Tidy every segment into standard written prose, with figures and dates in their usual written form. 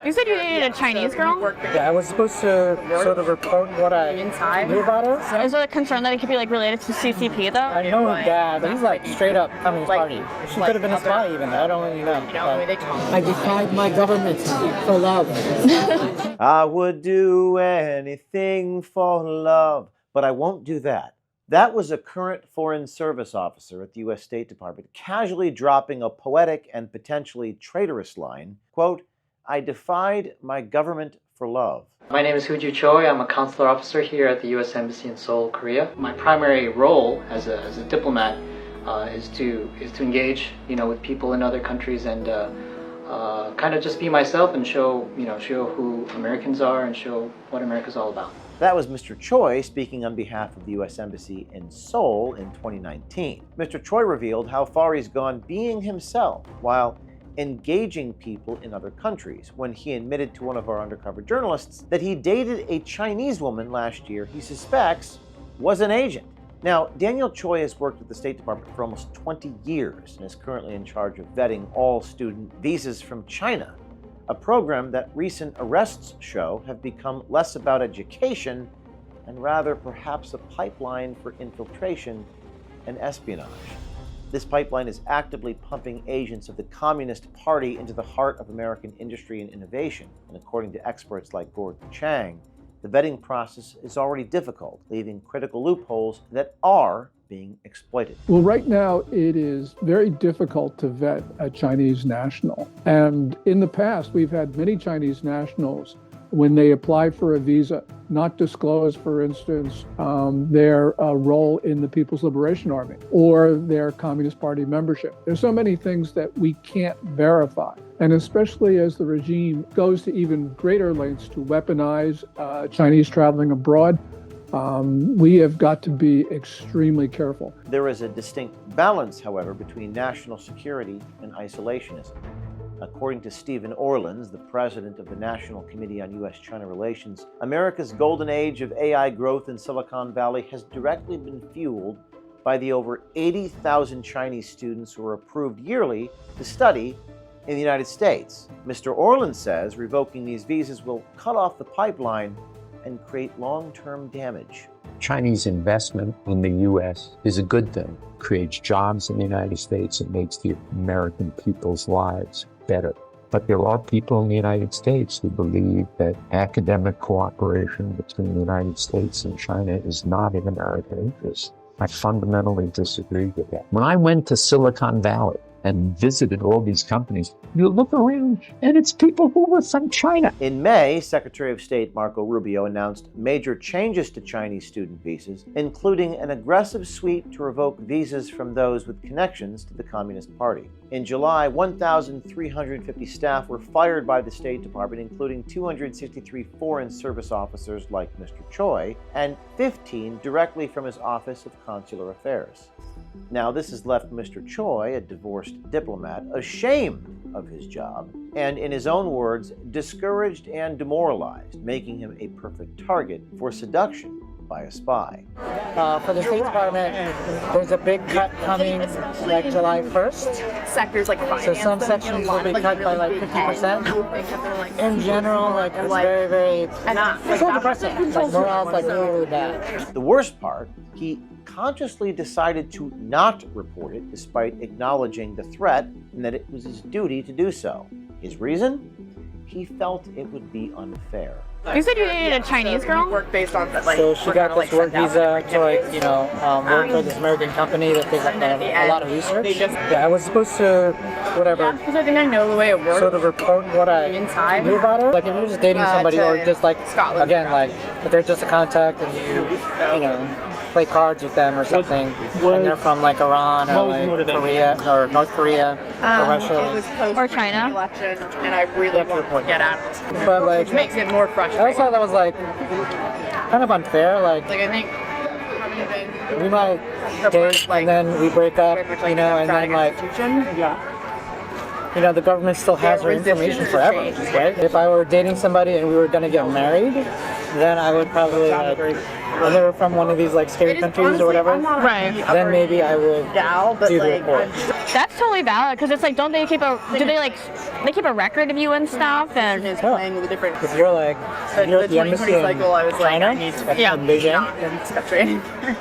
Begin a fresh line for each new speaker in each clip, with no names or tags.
You said you dated a Chinese girl?
Yeah, I was supposed to sort of report what I knew about her.
Is there a concern that it could be like related to CCP though?
I know her dad, but he's like straight up Communist Party. She could have been a spy even, I don't really know. I defied my government for love.
I would do anything for love, but I won't do that. That was a current Foreign Service officer at the U.S. State Department casually dropping a poetic and potentially traitorous line, quote, I defied my government for love.
My name is Hooju Choi. I'm a consular officer here at the U.S. Embassy in Seoul, Korea. My primary role as a diplomat is to engage, with people in other countries and kind of just be myself and show who Americans are and show what America's all about.
That was Mr. Choi speaking on behalf of the U.S. Embassy in Seoul in 2019. Mr. Choi revealed how far he's gone being himself while engaging people in other countries when he admitted to one of our undercover journalists that he dated a Chinese woman last year he suspects was an agent. Now, Daniel Choi has worked at the State Department for almost 20 years and is currently in charge of vetting all student visas from China, a program that recent arrests show have become less about education and rather perhaps a pipeline for infiltration and espionage. This pipeline is actively pumping agents of the Communist Party into the heart of American industry and innovation. And according to experts like Gordon Chang, the vetting process is already difficult, leaving critical loopholes that are being exploited.
Well, right now it is very difficult to vet a Chinese national. And in the past, we've had many Chinese nationals, when they apply for a visa, not disclose, for instance, their role in the People's Liberation Army or their Communist Party membership. There's so many things that we can't verify. And especially as the regime goes to even greater lengths to weaponize Chinese traveling abroad, we have got to be extremely careful.
There is a distinct balance, however, between national security and isolationism. According to Stephen Orlins, the president of the National Committee on U.S.-China Relations, America's golden age of AI growth in Silicon Valley has directly been fueled by the over 80,000 Chinese students who are approved yearly to study in the United States. Mr. Orlins says revoking these visas will cut off the pipeline and create long-term damage.
Chinese investment in the U.S. is a good thing. It creates jobs in the United States. It makes the American people's lives better. But there are people in the United States who believe that academic cooperation between the United States and China is not in American interest. I fundamentally disagree with that. When I went to Silicon Valley and visited all these companies, you look around and it's people who were from China.
In May, Secretary of State Marco Rubio announced major changes to Chinese student visas, including an aggressive sweep to revoke visas from those with connections to the Communist Party. In July, 1,350 staff were fired by the State Department, including 263 Foreign Service officers like Mr. Choi, and 15 directly from his Office of Consular Affairs. Now, this has left Mr. Choi, a divorced diplomat, ashamed of his job, and in his own words, discouraged and demoralized, making him a perfect target for seduction by a spy.
For the State Department, there's a big cut coming like July 1st.
Sectors like finance.
So some sections will be cut by like 50%. In general, like it's very, very, it's so depressing. Like morale's like really, really bad.
The worst part, he consciously decided to not report it despite acknowledging the threat and that it was his duty to do so. His reason? He felt it would be unfair.
You said you dated a Chinese girl?
Work based on that, so she got this work visa to work for this American company that does a lot of research. Yeah, I was supposed to, whatever.
Because I think I know the way it works.
Sort of report what I knew about her. Like if you're just dating somebody or just like, again, like if they're just a contact and you play cards with them or something, and they're from like Iran or like Korea or North Korea or Russia
or China,
and I really want to get out. But like,
which makes it more frustrating.
I also thought that was like kind of unfair. Like
I think
we might date and then we break up, and then like you know, the government still has her information forever, right? If I were dating somebody and we were going to get married, then I would probably, like, when they were from one of these, like, scary countries or whatever,
Right.
then maybe I would do the report.
That's totally valid because it's like, don't they keep a? Do they like? They keep a record of you and stuff and.
If you're like, you're at the embassy in China,
Yeah.
in Beijing,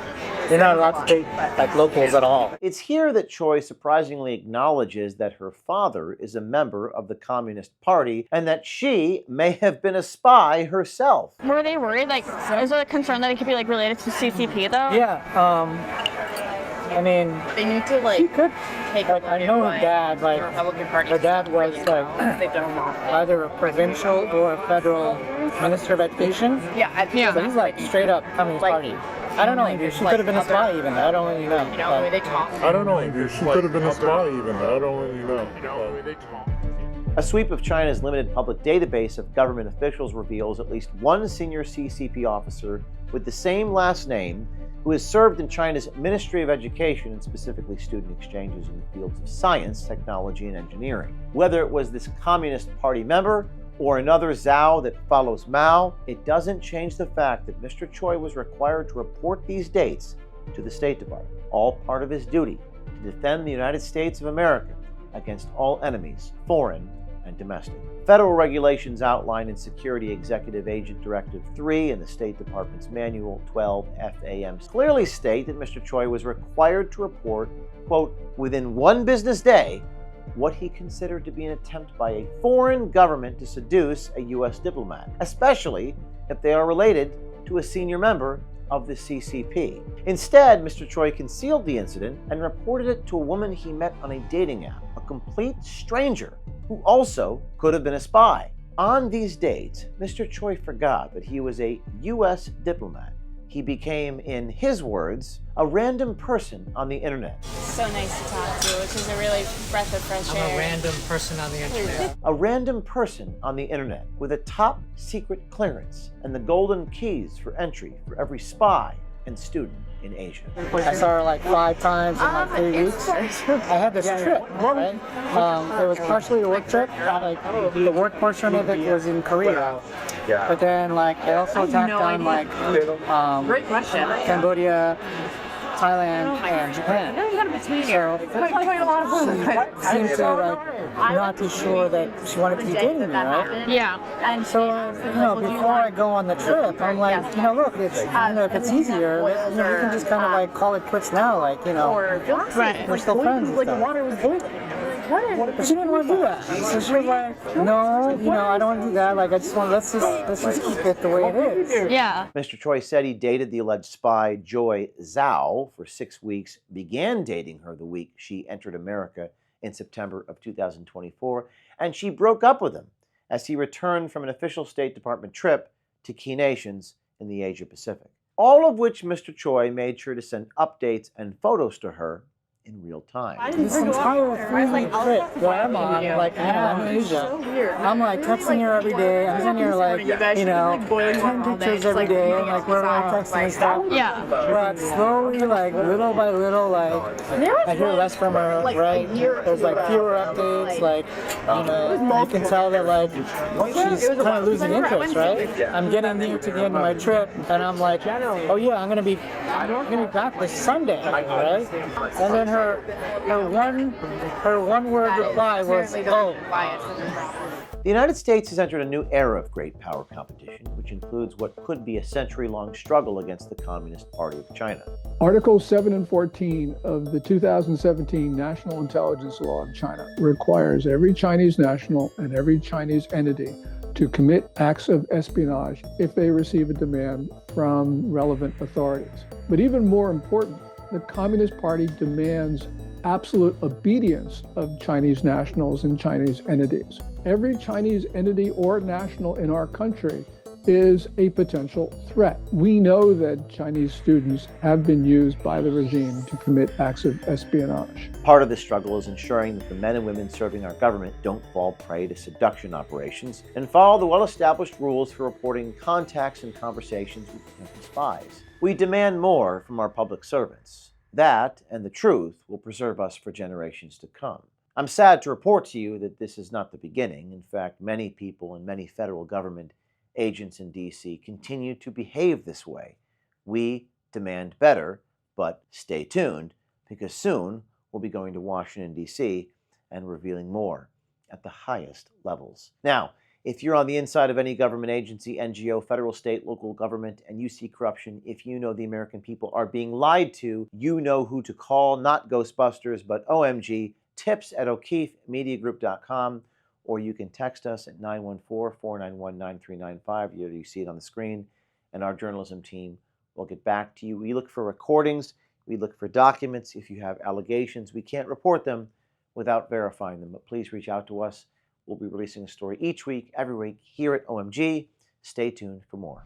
you're not allowed to date like locals at all.
It's here that Choi surprisingly acknowledges that her father is a member of the Communist Party and that she may have been a spy herself.
Were they worried? Like, is there a concern that it could be like related to CCP though?
Yeah, I mean,
They need to like
she could.
take.
Like, I know her dad, like, her dad was like either a provincial or a federal minister of education.
Yeah.
So he's like straight up Communist Party. I don't know, she could have been a spy even, I don't really know.
I don't know, she could have been a spy even, I don't really know.
A sweep of China's limited public database of government officials reveals at least one senior CCP officer with the same last name who has served in China's Ministry of Education and specifically student exchanges in the fields of science, technology, and engineering. Whether it was this Communist Party member or another Zhao that follows Mao, it doesn't change the fact that Mr. Choi was required to report these dates to the State Department, all part of his duty to defend the United States of America against all enemies, foreign and domestic. Federal regulations outlined in Security Executive Agent Directive 3 and the State Department's Manual 12 FAM clearly state that Mr. Choi was required to report, quote, within one business day, what he considered to be an attempt by a foreign government to seduce a U.S. diplomat, especially if they are related to a senior member of the CCP. Instead, Mr. Choi concealed the incident and reported it to a woman he met on a dating app, a complete stranger who also could have been a spy. On these dates, Mr. Choi forgot that he was a U.S. diplomat. He became, in his words, a random person on the internet.
So nice to talk to, which is a really breath of fresh air.
I'm a random person on the internet.
A random person on the internet with a top secret clearance and the golden keys for entry for every spy and student in Asia.
I saw her like 5 times in like 3 weeks. I had this trip, right? It was partially a work trip. Like the work portion of it was in Korea. But then like I also tacked on like Cambodia, Thailand, and Japan. So she seemed to like not be sure that she wanted to be dating me, right?
Yeah.
And
So, you know, before I go on the trip, I'm like, you know, look, it's, you know, if it's easier, you know, we can just kind of like call it quits now, like, you know,
Right.
we're still friends and stuff. But she didn't want to do that. So she was like, no, you know, I don't want to do that. Like, I just want, let's just keep it the way it is.
Yeah.
Mr. Choi said he dated the alleged spy Joy Zhao for 6 weeks, began dating her the week she entered America in September of 2024, and she broke up with him as he returned from an official State Department trip to key nations in the Asia Pacific. All of which Mr. Choi made sure to send updates and photos to her in real time.
This entire 3-week trip that I'm on, like, you know, I'm in Asia. I'm like texting her every day. I'm sending her like, you know, 10 pictures every day, and like we're like texting and stuff.
Yeah.
But slowly, like little by little, like I hear less from her, right? There's like fewer updates, like, you know, you can tell that like she's kind of losing interest, right? I'm getting near to the end of my trip, and I'm like, oh yeah, I'm gonna be back this Sunday, right? And then her one word reply was, oh.
The United States has entered a new era of great power competition, which includes what could be a century-long struggle against the Communist Party of China.
Articles 7 and 14 of the 2017 National Intelligence Law of China requires every Chinese national and every Chinese entity to commit acts of espionage if they receive a demand from relevant authorities. But even more important, the Communist Party demands absolute obedience of Chinese nationals and Chinese entities. Every Chinese entity or national in our country is a potential threat. We know that Chinese students have been used by the regime to commit acts of espionage.
Part of this struggle is ensuring that the men and women serving our government don't fall prey to seduction operations and follow the well-established rules for reporting contacts and conversations with potential spies. We demand more from our public servants. That and the truth will preserve us for generations to come. I'm sad to report to you that this is not the beginning. In fact, many people and many federal government agents in D.C. continue to behave this way. We demand better, but stay tuned, because soon we'll be going to Washington, D.C. and revealing more at the highest levels. Now, if you're on the inside of any government agency, NGO, federal, state, local government, and you see corruption, if you know the American people are being lied to, you know who to call, not Ghostbusters, but OMG, tips@o'keefemediagroup.com, or you can text us at 914-491-9395. You see it on the screen, and our journalism team will get back to you. We look for recordings. We look for documents. If you have allegations, we can't report them without verifying them, but please reach out to us. We'll be releasing a story each week, every week, here at OMG. Stay tuned for more.